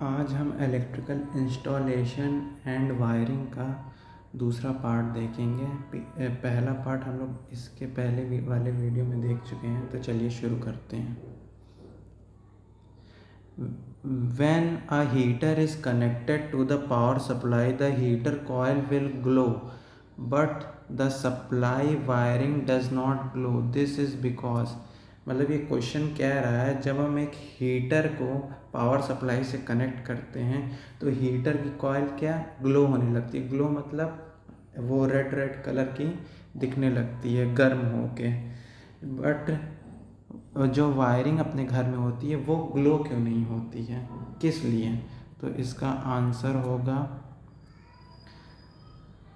आज हम electrical installation and wiring का दूसरा पार्ट देखेंगे। पहला पार्ट हम लोग इसके पहले वाले वीडियो में देख चुके हैं, तो चलिए शुरू करते हैं। When a heater is connected to the power supply, the heater coil will glow, but the supply wiring does not glow. This is because मतलब ये क्वेश्चन कह रहा है, जब हम एक हीटर को पावर सप्लाई से कनेक्ट करते हैं तो हीटर की कॉइल क्या ग्लो होने लगती है। ग्लो मतलब वो रेड रेड कलर की दिखने लगती है गर्म होके। बट जो वायरिंग अपने घर में होती है वो ग्लो क्यों नहीं होती है, किस लिए? तो इसका आंसर होगा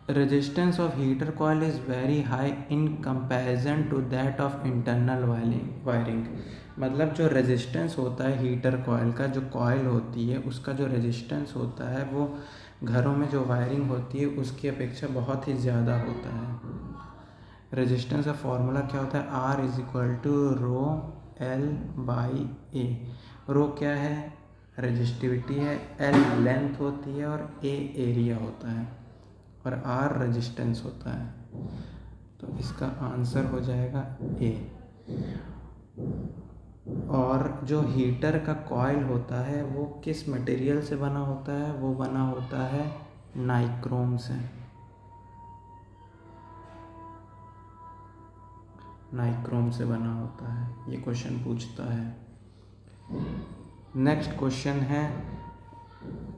resistance of heater coil is very high in comparison to that of internal wiring. मतलब जो रेजिस्टेंस होता है हीटर कॉइल का, जो कॉइल होती है उसका जो रेजिस्टेंस होता है वो घरों में जो वायरिंग होती है उसकी अपेक्षा बहुत ही ज़्यादा होता है। रेजिस्टेंस का फॉर्मूला क्या होता है? R is equal to rho L by A. Rho क्या है? रेजिस्टिविटी है, एल लेंथ होती है और ए एरिया होता है और R रेजिस्टेंस होता है। तो इसका आंसर हो जाएगा ए। और जो हीटर का कॉइल होता है वो किस मटेरियल से बना होता है? वो बना होता है नाइक्रोम से। नाइक्रोम से बना होता है, ये क्वेश्चन पूछता है। नेक्स्ट क्वेश्चन है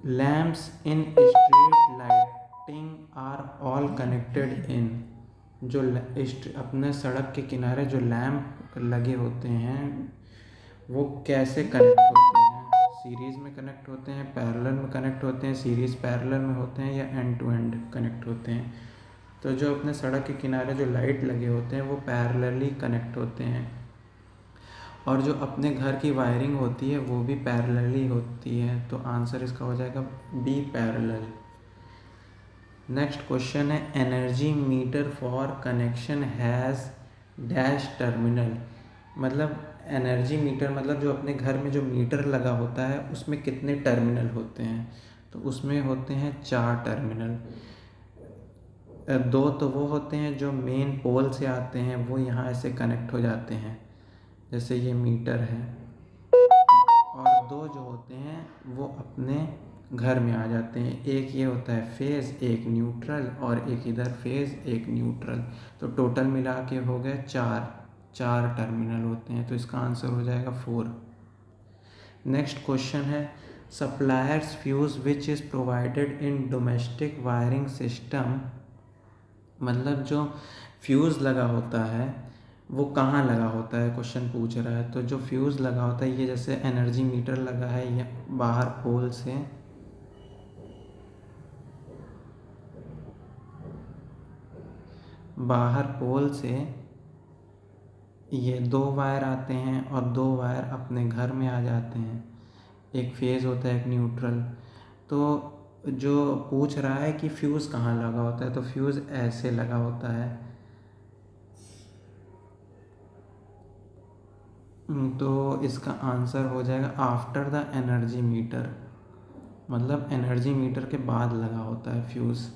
lamps in street lighting are all connected in. जो अपने सड़क के किनारे जो लैम्प लगे होते हैं वो कैसे कनेक्ट होते हैं? सीरीज़ में कनेक्ट होते हैं, पैरेलल में कनेक्ट होते हैं, सीरीज़ पैरेलल में होते हैं या एंड टू एंड कनेक्ट होते हैं? तो जो अपने सड़क के किनारे जो लाइट लगे होते हैं वो पैरेलली कनेक्ट होते हैं और जो अपने घर की वायरिंग होती है वो भी पैरेलली होती है। तो आंसर इसका हो जाएगा बी, पैरेलल। नेक्स्ट क्वेश्चन है energy meter for connection has dash terminal. मतलब एनर्जी मीटर मतलब जो अपने घर में जो मीटर लगा होता है उसमें कितने टर्मिनल होते हैं? तो उसमें होते हैं 4 टर्मिनल। 2 तो वो होते हैं जो मेन पोल से आते हैं, वो यहाँ ऐसे कनेक्ट हो जाते हैं जैसे ये मीटर है, और 2 जो होते हैं वो अपने घर में आ जाते हैं। एक ये होता है फेज़, एक न्यूट्रल, और एक इधर फेज़ एक न्यूट्रल। तो टोटल मिला के हो गए 4 टर्मिनल होते हैं। तो इसका आंसर हो जाएगा 4। नेक्स्ट क्वेश्चन है suppliers fuse which is provided in domestic wiring system. मतलब जो फ्यूज़ लगा होता है वो कहाँ लगा होता है, क्वेश्चन पूछ रहा है। तो जो फ्यूज़ लगा होता है, ये जैसे एनर्जी मीटर लगा है ये बाहर पोल से, ये 2 वायर आते हैं और 2 वायर अपने घर में आ जाते हैं। एक फेज़ होता है, एक न्यूट्रल। तो जो पूछ रहा है कि फ्यूज़ कहाँ लगा होता है, तो फ्यूज़ ऐसे लगा होता है। तो इसका आंसर हो जाएगा आफ्टर द एनर्जी मीटर। मतलब एनर्जी मीटर के बाद लगा होता है फ्यूज़।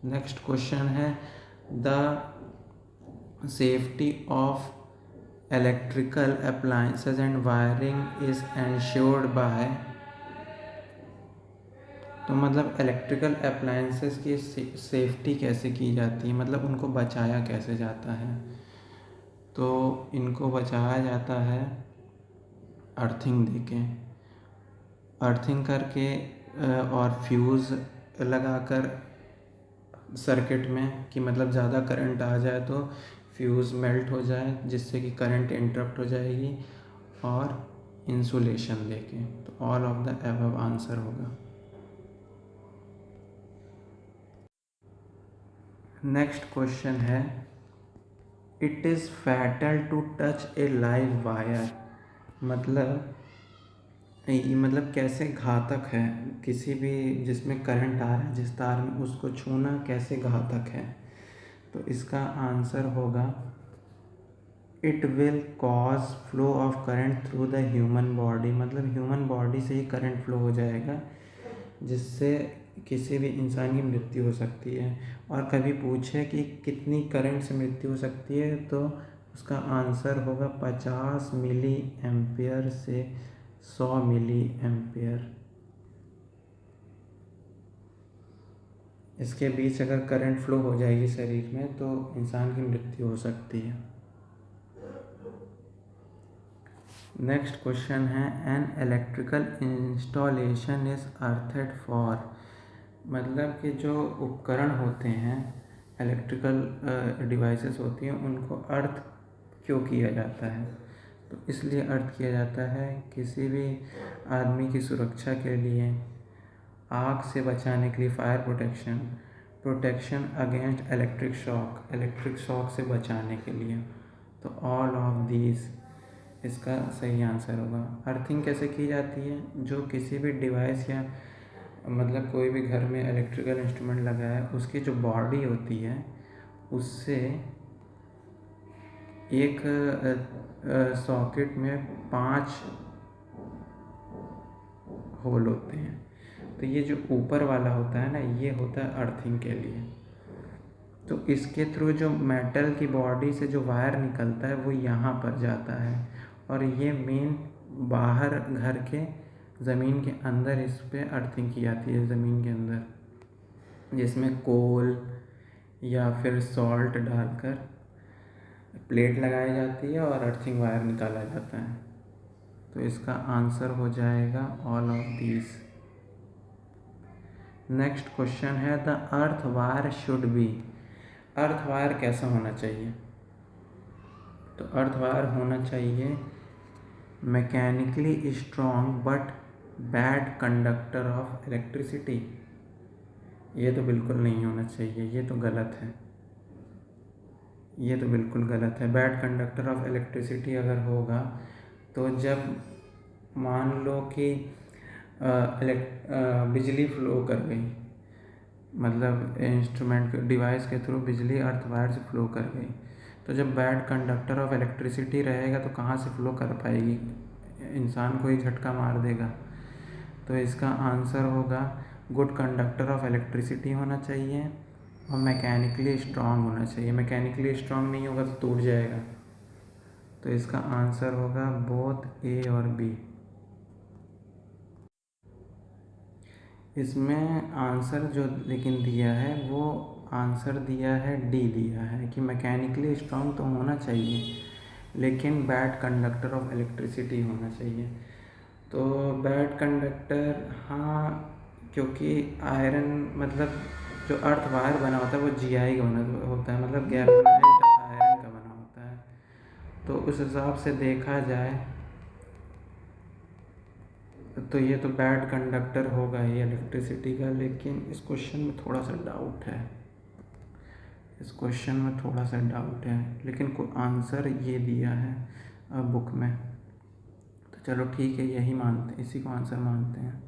नेक्स्ट क्वेश्चन है the safety of electrical appliances and wiring is ensured by. तो मतलब इलेक्ट्रिकल अप्लायंसेस की सेफ्टी कैसे की जाती है, मतलब उनको बचाया कैसे जाता है? तो इनको बचाया जाता है अर्थिंग देके, अर्थिंग करके और फ्यूज़ लगाकर सर्किट में, कि मतलब ज़्यादा करंट आ जाए तो फ्यूज़ मेल्ट हो जाए जिससे कि करंट इंटरप्ट हो जाएगी, और इंसुलेशन देके। तो all of the above answer होगा। नेक्स्ट क्वेश्चन है it is fatal to touch a live wire. मतलब कैसे घातक है, किसी भी जिसमें करंट आ रहा है जिस तार में, उसको छूना कैसे घातक है? तो इसका आंसर होगा it will cause flow of current through the human body, मतलब ह्यूमन बॉडी से ही करंट फ्लो हो जाएगा, जिससे किसी भी इंसान की मृत्यु हो सकती है। और कभी पूछे कि कितनी करंट से मृत्यु हो सकती है, तो उसका आंसर होगा 50 मिली एम्पियर से 100 मिली एम्पियर। इसके बीच अगर करंट फ्लो हो जाएगी शरीर में तो इंसान की मृत्यु हो सकती है। नेक्स्ट क्वेश्चन है, an electrical installation is earthed for, मतलब कि जो उपकरण होते हैं, इलेक्ट्रिकल डिवाइसेस होती हैं, उनको अर्थ क्यों किया जाता है? तो इसलिए अर्थ किया जाता है किसी भी आदमी की सुरक्षा के लिए, आग से बचाने के लिए, fire protection, protection against electric shock से बचाने के लिए। तो ऑल ऑफ दीज इसका सही आंसर होगा। अर्थिंग कैसे की जाती है? जो किसी भी डिवाइस या मतलब कोई भी घर में इलेक्ट्रिकल इंस्ट्रूमेंट लगा है, उसकी जो बॉडी होती है उससे एक सॉकेट में 5 होल होते हैं। तो ये जो ऊपर वाला होता है ना, ये होता है अर्थिंग के लिए। तो इसके थ्रू जो मेटल की बॉडी से जो वायर निकलता है वो यहाँ पर जाता है, और ये मेन बाहर घर के ज़मीन के अंदर इस पर अर्थिंग की जाती है, ज़मीन के अंदर, जिसमें कोल या फिर सॉल्ट डालकर प्लेट लगाई जाती है और अर्थिंग वायर निकाला जाता है। तो इसका आंसर हो जाएगा all of these. Next question है, the earth wire should be, earth wire कैसा होना चाहिए? तो अर्थ वायर होना चाहिए mechanically strong but bad conductor of electricity. ये तो बिल्कुल नहीं होना चाहिए, ये तो गलत है, ये तो बिल्कुल गलत है। बैड कंडक्टर ऑफ इलेक्ट्रिसिटी अगर होगा तो जब मान लो कि बिजली फ्लो कर गई, मतलब इंस्ट्रूमेंट डिवाइस के थ्रू बिजली अर्थ वायर से फ्लो कर गई, तो जब बैड कंडक्टर ऑफ इलेक्ट्रिसिटी रहेगा तो कहाँ से फ्लो कर पाएगी? इंसान को ही झटका मार देगा। तो इसका आंसर होगा गुड कंडक्टर ऑफ इलेक्ट्रिसिटी होना चाहिए और मैकेनिकली स्ट्रॉन्ग होना चाहिए। मैकेनिकली स्ट्रॉन्ग नहीं होगा तो टूट जाएगा। तो इसका आंसर होगा बोथ ए और बी। इसमें आंसर जो लेकिन दिया है वो आंसर दिया है डी, दिया है कि मैकेनिकली स्ट्रॉन्ग तो होना चाहिए लेकिन बैड कंडक्टर ऑफ इलेक्ट्रिसिटी होना चाहिए। तो बैड कंडक्टर, हाँ, क्योंकि आयरन, मतलब जो अर्थ वायर बना होता है वो जीआई का बना होता है, मतलब गैल्वेनाइज्ड आयरन का बना होता है। तो उस हिसाब से देखा जाए तो ये तो बैड कंडक्टर होगा ही इलेक्ट्रिसिटी का। लेकिन इस क्वेश्चन में थोड़ा सा डाउट है, इस क्वेश्चन में थोड़ा सा डाउट है, लेकिन कोई आंसर ये दिया है बुक में, तो चलो ठीक है, यही मानते हैं, इसी को आंसर मानते हैं।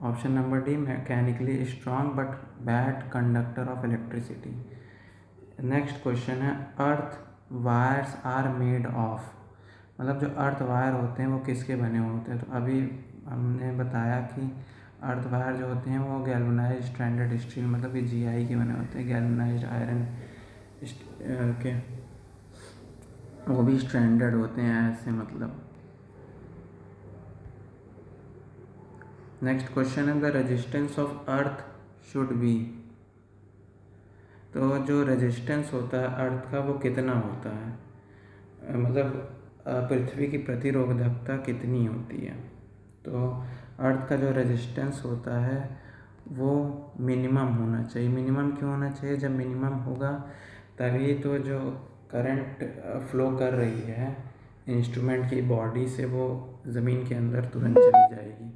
Option number D, mechanically strong but bad conductor of electricity. Next question है, अर्थ वायर्स आर मेड ऑफ, मतलब जो अर्थ वायर होते हैं वो किसके बने हुए होते हैं? तो अभी हमने बताया कि अर्थ वायर जो होते हैं वो गैल्वेनाइज्ड स्ट्रैंडेड स्टील, मतलब कि जीआई के बने होते हैं, गैल्वेनाइज्ड आयरन के, वो भी स्ट्रैंडेड होते हैं ऐसे, मतलब। नेक्स्ट क्वेश्चन है, the resistance of earth should be, तो जो रेजिस्टेंस होता है अर्थ का वो कितना होता है, मतलब पृथ्वी की प्रतिरोधकता कितनी होती है? तो अर्थ का जो रेजिस्टेंस होता है वो मिनिमम होना चाहिए। मिनिमम क्यों होना चाहिए? जब मिनिमम होगा तभी तो जो करंट फ्लो कर रही है इंस्ट्रूमेंट की बॉडी से वो ज़मीन के अंदर तुरंत चली जाएगी।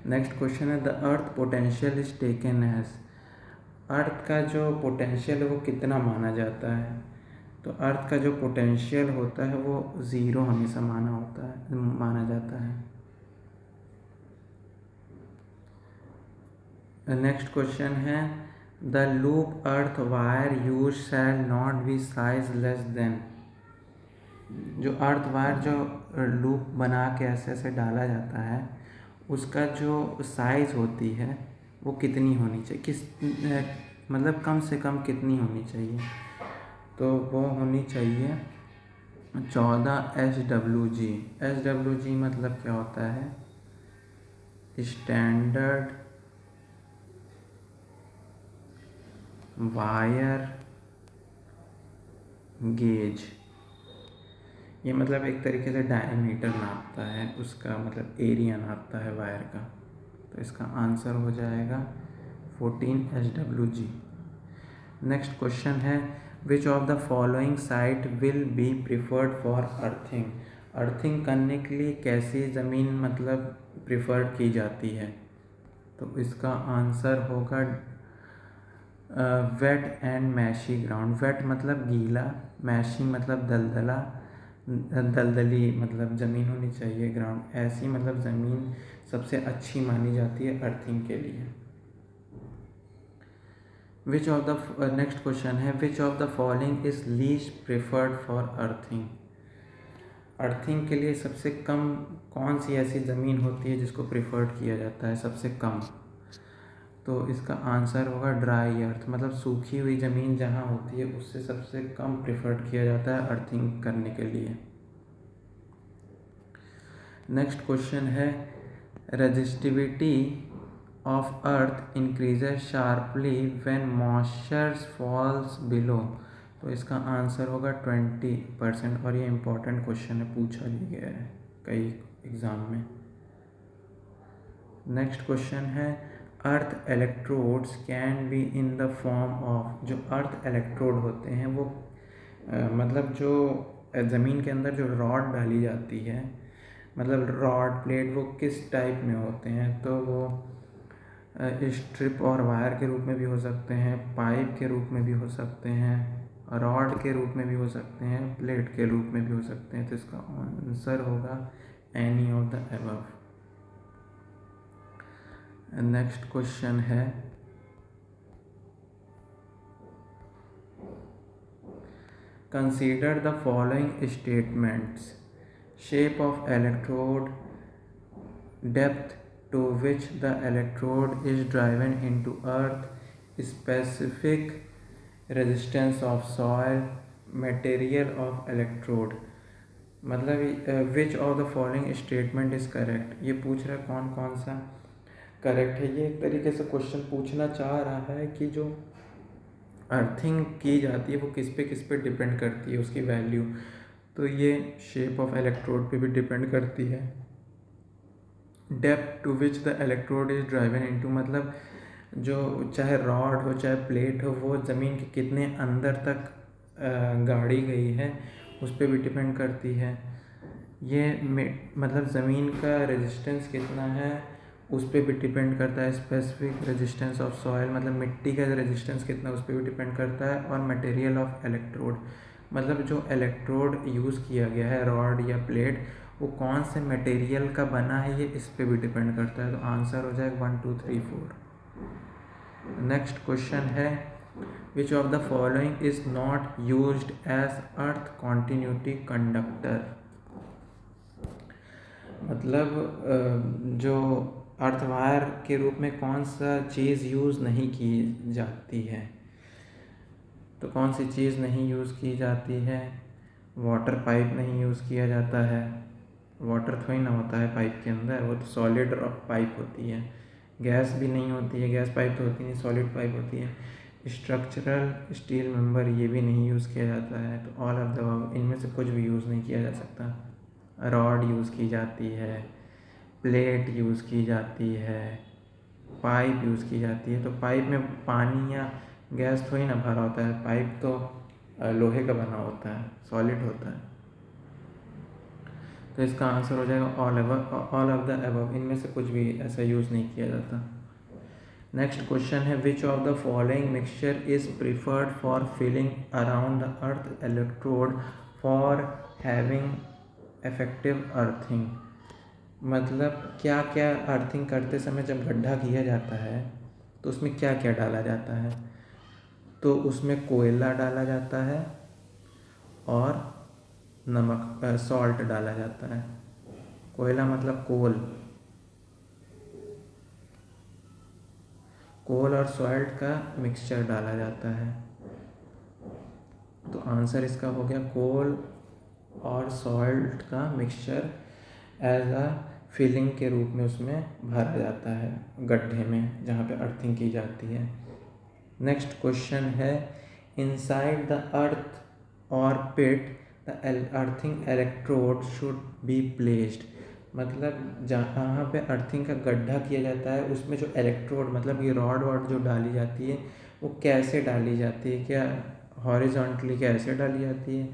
नेक्स्ट क्वेश्चन है, the earth potential is taken as, earth का जो पोटेंशियल है वो कितना माना जाता है? तो अर्थ का जो पोटेंशियल होता है वो 0 हमेशा माना जाता है। नेक्स्ट क्वेश्चन है, the loop earth wire use shall not be size less than. जो अर्थ वायर जो लूप बना के ऐसे ऐसे डाला जाता है, उसका जो साइज़ होती है वो कितनी होनी चाहिए, मतलब कम से कम कितनी होनी चाहिए? तो वो होनी चाहिए 14 SWG। SWG मतलब क्या होता है? Standard wire gauge. ये मतलब एक तरीके से डायमीटर नापता है, उसका मतलब एरिया नापता है वायर का। तो इसका आंसर हो जाएगा 14 SWG। नेक्स्ट क्वेश्चन है, which of the following site will be preferred for earthing. Earthing करने के लिए कैसी ज़मीन मतलब प्रिफर्ड की जाती है? तो इसका आंसर होगा wet and marshy ground. Wet मतलब गीला, मैशी मतलब दलदला, दलदली मतलब ज़मीन होनी चाहिए, ग्राउंड ऐसी मतलब ज़मीन सबसे अच्छी मानी जाती है अर्थिंग के लिए। Which of the next question है, which of the following is least preferred for earthing. Earthing के लिए सबसे कम कौन सी ऐसी ज़मीन होती है जिसको प्रेफर्ड किया जाता है सबसे कम? तो इसका आंसर होगा ड्राई अर्थ, मतलब सूखी हुई ज़मीन जहाँ होती है उससे सबसे कम प्रेफर्ड किया जाता है अर्थिंग करने के लिए। नेक्स्ट क्वेश्चन है, resistivity of earth increases sharply when moisture falls below. तो इसका आंसर होगा 20%। और ये इम्पोर्टेंट क्वेश्चन है, पूछा भी गया है कई एग्ज़ाम में। नेक्स्ट क्वेश्चन है, earth electrodes can be in the form of. जो अर्थ इलेक्ट्रोड होते हैं वो मतलब जो ज़मीन के अंदर जो रॉड डाली जाती है, मतलब रॉड प्लेट, वो किस टाइप में होते हैं? तो वो स्ट्रिप और वायर के रूप में भी हो सकते हैं, पाइप के रूप में भी हो सकते हैं, रॉड के रूप में भी हो सकते हैं, प्लेट के रूप में भी हो सकते हैं। तो इसका आंसर होगा any of the above. Next question है, consider the following statements. Shape of electrode, depth to which the electrode is driven into earth, specific resistance of soil, material of electrode। मतलब विच of the following statement is correct. ये पूछ रहा है कौन कौन सा correct है। ये एक तरीके से क्वेश्चन पूछना चाह रहा है कि जो अर्थिंग की जाती है वो किस पे डिपेंड करती है, उसकी वैल्यू। तो ये शेप ऑफ इलेक्ट्रोड पे भी डिपेंड करती है। Depth to which the electrode is driven into, मतलब जो चाहे रॉड हो चाहे प्लेट हो, वो ज़मीन के कितने अंदर तक गाड़ी गई है उस पर भी डिपेंड करती है। ये मतलब ज़मीन का रेजिस्टेंस कितना है उस पर भी डिपेंड करता है। स्पेसिफिक रेजिस्टेंस ऑफ सॉइल, मतलब मिट्टी का रेजिस्टेंस कितना उस पर भी डिपेंड करता है। और मटेरियल ऑफ इलेक्ट्रोड, मतलब जो इलेक्ट्रोड यूज़ किया गया है, रॉड या प्लेट, वो कौन से मटेरियल का बना है, ये इस पे भी डिपेंड करता है। तो आंसर हो जाएगा 1 2 3 4। नेक्स्ट क्वेश्चन है, which of the following is not used as earth continuity conductor. मतलब जो अर्थ वायर के रूप में कौन सा चीज़ यूज़ नहीं की जाती है? तो कौन सी चीज़ नहीं यूज़ की जाती है? वाटर पाइप नहीं यूज़ किया जाता है, वाटर थोड़ी ना होता है पाइप के अंदर, वो तो सॉलिड पाइप होती है। गैस भी नहीं होती है, गैस पाइप तो होती नहीं, सॉलिड पाइप होती है। स्ट्रक्चरल स्टील मेंबर, ये भी नहीं यूज़ किया जाता है। तो ऑल ऑफ द इनमें से कुछ भी यूज़ नहीं किया जा सकता। रॉड यूज़ की जाती है, प्लेट यूज़ की जाती है, पाइप यूज़ की जाती है। तो पाइप में पानी या गैस थोड़ी ना भरा होता है, पाइप तो लोहे का बना होता है, सॉलिड होता है। तो इसका आंसर हो जाएगा ऑल ऑफ द अबव, इनमें से कुछ भी ऐसा यूज़ नहीं किया जाता। नेक्स्ट क्वेश्चन है, which of the following mixture is preferred for filling around the earth electrode for having effective earthing. मतलब क्या क्या अर्थिंग करते समय जब गड्ढा किया जाता है तो उसमें क्या क्या डाला जाता है? तो उसमें कोयला डाला जाता है और नमक सॉल्ट डाला जाता है। कोयला मतलब कोल, कोल और सॉल्ट का मिक्सचर डाला जाता है। तो आंसर इसका हो गया कोल और सॉल्ट का मिक्सचर एज अ फिलिंग के रूप में उसमें भरा जाता है गड्ढे में जहाँ पे अर्थिंग की जाती है। नेक्स्ट क्वेश्चन है, इनसाइड द अर्थ और pit the earthing electrode should be placed. मतलब जहाँ पे अर्थिंग का गड्ढा किया जाता है उसमें जो इलेक्ट्रोड मतलब ये रॉड वॉड जो डाली जाती है वो कैसे डाली जाती है? क्या हॉरिजॉन्टली क्या ऐसे डाली जाती है,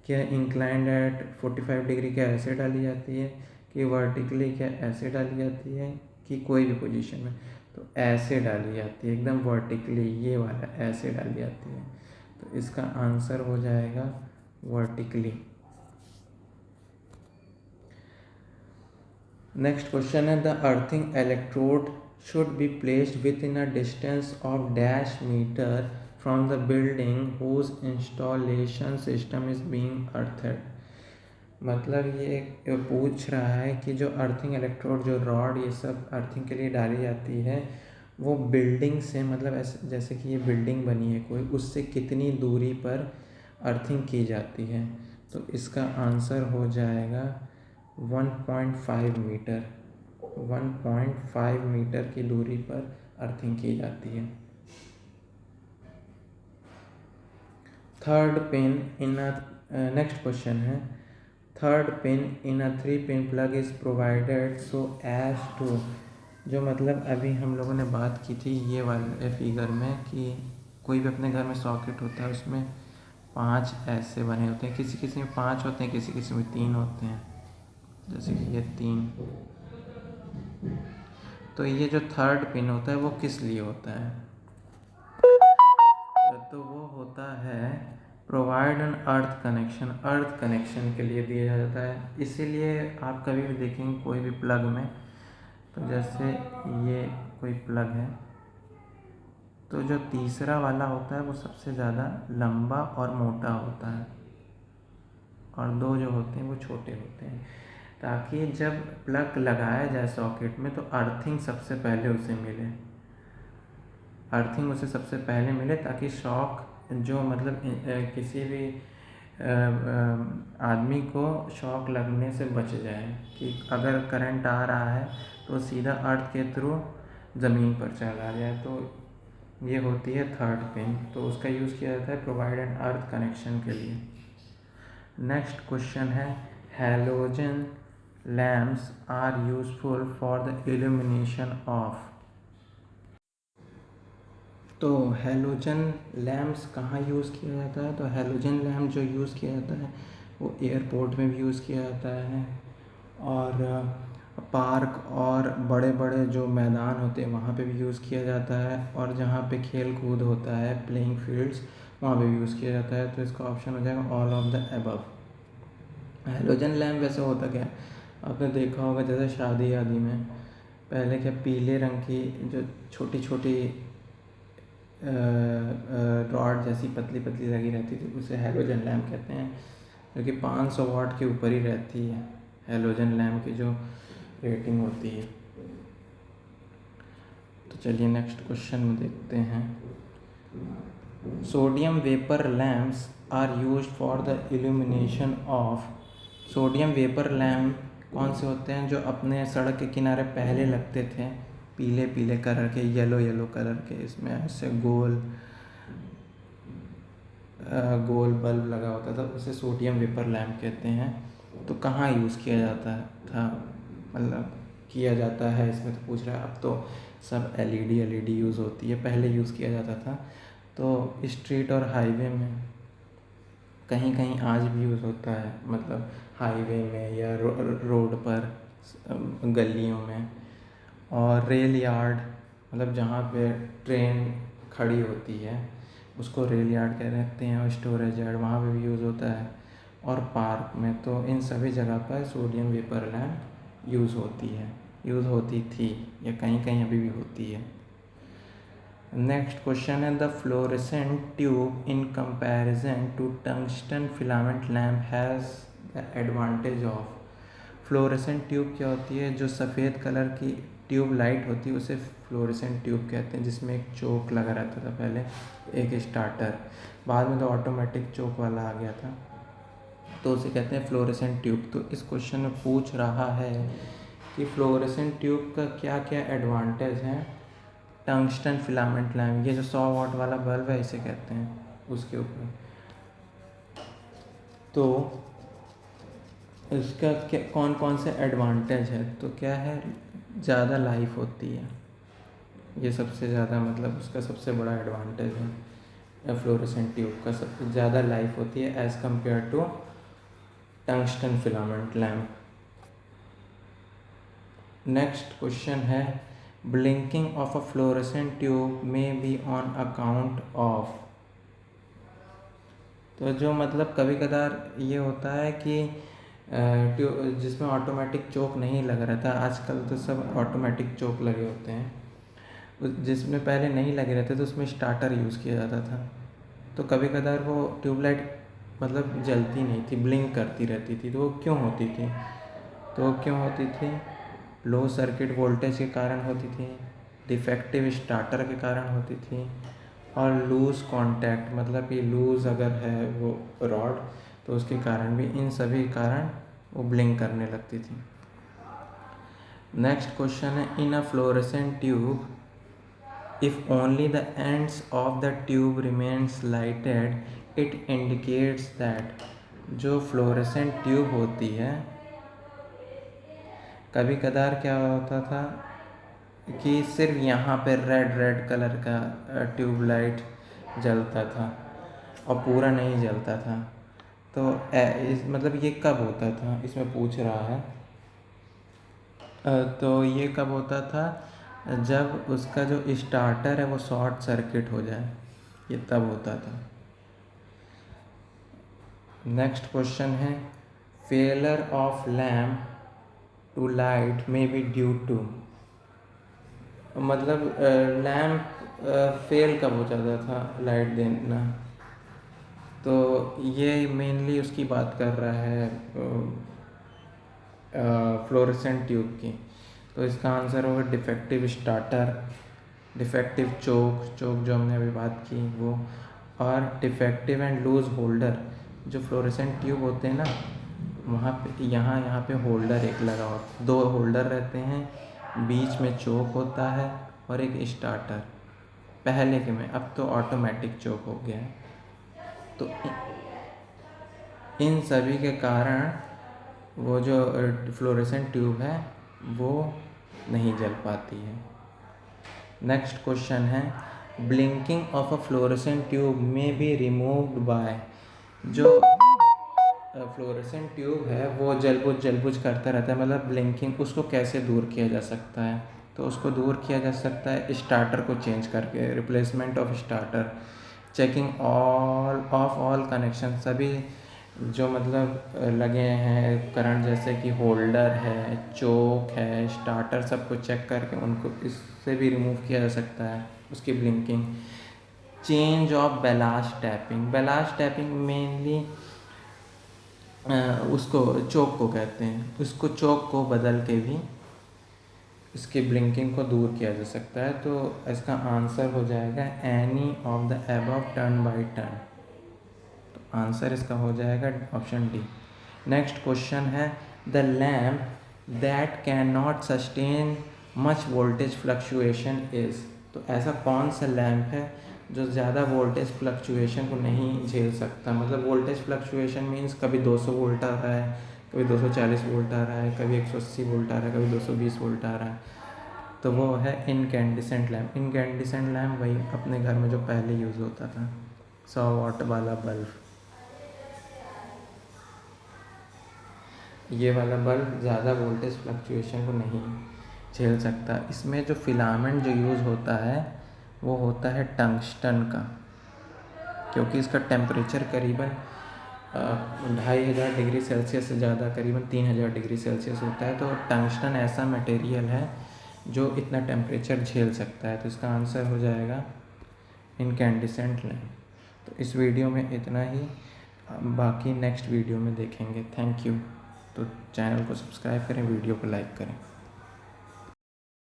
क्या इंक्लाइंड एट 45 डिग्री क्या ऐसे डाली जाती है, कि वर्टिकली क्या ऐसे डाली जाती है, कि कोई भी पोजीशन में? तो ऐसे डाली जाती है, एकदम वर्टिकली, ये वाला ऐसे डाली जाती है। तो इसका आंसर हो जाएगा वर्टिकली। नेक्स्ट क्वेश्चन है, the earthing electrode should be placed within a distance of dash metre from the building whose installation system is being earthed. मतलब ये पूछ रहा है कि जो अर्थिंग इलेक्ट्रोड जो रॉड ये सब अर्थिंग के लिए डाली जाती है वो बिल्डिंग से, मतलब ऐसे जैसे कि ये बिल्डिंग बनी है कोई, उससे कितनी दूरी पर अर्थिंग की जाती है? तो इसका आंसर हो जाएगा 1.5 मीटर। 1.5 मीटर की दूरी पर अर्थिंग की जाती है। Third pin in a next question है, third pin in a 3 pin plug is provided so as to. जो मतलब अभी हम लोगों ने बात की थी ये वाले फिगर में कि कोई भी अपने घर में सॉकेट होता है उसमें 5 ऐसे बने होते हैं, किसी किसी में 5 होते हैं, किसी किसी में 3 होते हैं, जैसे कि ये 3। तो ये जो थर्ड पिन होता है वो किस लिए होता है? तो वो होता है provide an earth connection, earth connection के लिए दिया जाता है। इसीलिए आप कभी भी देखेंगे कोई भी प्लग में, तो जैसे ये कोई प्लग है तो जो तीसरा वाला होता है वो सबसे ज़्यादा लंबा और मोटा होता है और दो जो होते हैं वो छोटे होते हैं, ताकि जब प्लग लगाया जाए सॉकेट में तो अर्थिंग सबसे पहले उसे मिले, अर्थिंग उसे सबसे पहले मिले, ताकि शॉक जो मतलब किसी भी आदमी को शॉक लगने से बच जाए, कि अगर करंट आ रहा है तो सीधा अर्थ के थ्रू ज़मीन पर चला जाए। तो ये होती है थर्ड पिन, तो उसका यूज़ किया जाता है प्रोवाइड एन अर्थ कनेक्शन के लिए। नेक्स्ट क्वेश्चन है, halogen lamps are useful for the illumination of. तो हैलोजन लैम्प्स कहाँ यूज़ किया जाता है? तो हैलोजन लैम्प जो यूज़ किया जाता है वो एयरपोर्ट में भी यूज़ किया जाता है और पार्क और बड़े बड़े जो मैदान होते हैं वहाँ पे भी यूज़ किया जाता है, और जहाँ पे खेल कूद होता है प्लेइंग फील्ड्स वहाँ पे भी यूज़ किया जाता है। तो इसका ऑप्शन हो जाएगा all of the above. Halogen lamp वैसे होता क्या है, आपने देखा होगा जैसे शादी आदि में पहले क्या पीले रंग की जो छोटी छोटी रॉड जैसी पतली पतली लगी रहती थी उसे हैलोजन लैम्प कहते हैं, जो कि 500 वाट के ऊपर ही रहती है हैलोजन लैम्प की जो रेटिंग होती है। तो चलिए नेक्स्ट क्वेश्चन में देखते हैं, sodium vapour lamps are used for the illumination of. Sodium vapour lamp कौन से होते हैं जो अपने सड़क के किनारे पहले लगते थे, पीले पीले कलर के, येलो येलो कलर के, इसमें ऐसे गोल गोल बल्ब लगा होता था, उसे सोडियम वेपर लैम्प कहते हैं। तो कहाँ यूज़ किया जाता था, मतलब किया जाता है इसमें तो पूछ रहा है। अब तो सब एलईडी यूज़ होती है, पहले यूज़ किया जाता था तो स्ट्रीट और हाईवे में, कहीं कहीं आज भी यूज़ होता है, मतलब हाईवे में या रोड पर गलियों में, और रेल यार्ड मतलब जहाँ पे ट्रेन खड़ी होती है उसको रेल यार्ड कहते हैं, और स्टोरेज यार्ड वहाँ पे भी यूज़ होता है, और पार्क में। तो इन सभी जगह पर सोडियम वेपर लैम्प यूज़ होती है, यूज़ होती थी, या कहीं कहीं अभी भी होती है। नेक्स्ट क्वेश्चन है the fluorescent tube in comparison to tungsten filament lamp has the advantage of. Fluorescent tube क्या होती है? जो सफ़ेद कलर की ट्यूब लाइट होती है उसे फ्लोरेसेंट ट्यूब कहते हैं, जिसमें एक चोक लगा रहता था पहले, एक स्टार्टर, बाद में तो ऑटोमेटिक चोक वाला आ गया था, तो उसे कहते हैं फ्लोरेसेंट ट्यूब। तो इस क्वेश्चन में पूछ रहा है कि फ्लोरेसेंट ट्यूब का क्या क्या एडवांटेज है टंगस्टन फिलामेंट लैम्प, ये जो 100 वाट वाला बल्ब है इसे कहते हैं, उसके ऊपर। तो इसका क्या कौन कौन से एडवांटेज है? तो क्या है, ज़्यादा लाइफ होती है, ये सबसे ज़्यादा मतलब उसका सबसे बड़ा एडवांटेज है फ्लोरेसेंट ट्यूब का, सबसे ज़्यादा लाइफ होती है as compare to tungsten filament lamp. Next question है blinking of a fluorescent tube में बी ऑन अकाउंट ऑफ। तो जो मतलब कभी कदार ये होता है कि जिसमें ऑटोमेटिक चोक नहीं लग रहा था, आजकल तो सब ऑटोमेटिक चोक लगे होते हैं, जिसमें पहले नहीं लगे रहते तो उसमें स्टार्टर यूज़ किया जाता था। तो कभी कदार वो ट्यूबलाइट मतलब जलती नहीं थी, ब्लिंक करती रहती थी। तो वो क्यों होती थी? तो वो क्यों होती थी? लो सर्किट वोल्टेज के कारण होती थी, डिफेक्टिव स्टार्टर के कारण होती थी, और लूज़ कांटेक्ट, मतलब कि लूज़ अगर है वो रॉड तो उसके कारण भी, इन सभी कारण वो ब्लिंक करने लगती थी। नेक्स्ट क्वेश्चन है in a fluorescent tube if only the ends of the tube remains lighted it indicates that. जो फ्लोरेसेंट ट्यूब होती है, कभी कदार क्या होता था कि सिर्फ यहाँ पे रेड रेड कलर का ट्यूबलाइट जलता था और पूरा नहीं जलता था। तो मतलब ये कब होता था, इसमें पूछ रहा है। तो ये कब होता था? जब उसका जो स्टार्टर है वो शॉर्ट सर्किट हो जाए, ये तब होता था। नेक्स्ट क्वेश्चन है failure of lamp to light may be due to. मतलब लैम्प फेल कब हो जाता था लाइट देना? तो ये मेनली उसकी बात कर रहा है फ्लोरेसेंट ट्यूब की। तो इसका आंसर होगा डिफेक्टिव स्टार्टर, डिफेक्टिव चोक जो हमने अभी बात की वो, और डिफेक्टिव एंड लूज होल्डर। जो फ्लोरेसेंट ट्यूब होते हैं ना, वहाँ पे यहाँ पे होल्डर एक लगा होता, 2 होल्डर रहते हैं, बीच में चोक होता है और एक स्टार्टर, पहले के में, अब तो ऑटोमेटिक चोक हो गया है। तो इन सभी के कारण वो जो फ्लोरेसेंट ट्यूब है वो नहीं जल पाती है। नेक्स्ट क्वेश्चन है blinking of a fluorescent tube में बी रिमूव्ड बाय। जो फ्लोरेसेंट ट्यूब है वो जलबुझ करता रहता है, मतलब ब्लिंकिंग, उसको कैसे दूर किया जा सकता है? तो उसको दूर किया जा सकता है स्टार्टर को चेंज करके, replacement of starter, checking all connection, सभी जो मतलब लगे हैं उपकरण, जैसे कि होल्डर है, चोक है, स्टार्टर, सबको चेक करके उनको इससे भी रिमूव किया जा सकता है उसकी blinking. Change of ballast tapping mainly उसको चोक को कहते हैं, उसको चोक को बदल के भी इसकी ब्लिंकिंग को दूर किया जा सकता है। तो इसका आंसर हो जाएगा any of the above turn by turn. तो आंसर इसका हो जाएगा ऑप्शन डी। नेक्स्ट क्वेश्चन है the lamp that can not sustain much voltage fluctuation is. तो ऐसा कौन सा लैम्प है जो ज़्यादा वोल्टेज फ्लक्चुएशन को नहीं झेल सकता? मतलब वोल्टेज फ्लक्चुएशन मीन्स कभी 200 वोल्ट आ रहा है, कभी 240 वोल्ट आ रहा है, कभी 180 वोल्ट आ रहा है, कभी 220 वोल्ट आ रहा है। तो वो है इनकैंडिसेंट लैम्प। इनकैंडिसेंट लैम्प वही अपने घर में जो पहले यूज़ होता था, 100 वाट वाला बल्ब। ये वाला बल्ब ज़्यादा वोल्टेज फ्लक्चुएशन को नहीं झेल सकता। इसमें जो फिलामेंट जो यूज़ होता है वो होता है टंगस्टन का, क्योंकि इसका टेम्परेचर करीबन 2500 डिग्री सेल्सियस से ज़्यादा, करीबन 3000 डिग्री सेल्सियस होता है। तो टंगस्टन ऐसा मटेरियल है जो इतना टेम्परेचर झेल सकता है। तो इसका आंसर हो जाएगा इनकैंडिसेंट लैम्प। तो इस वीडियो में इतना ही, बाकी नेक्स्ट वीडियो में देखेंगे। Thank you. तो चैनल को सब्सक्राइब करें, वीडियो को लाइक करें।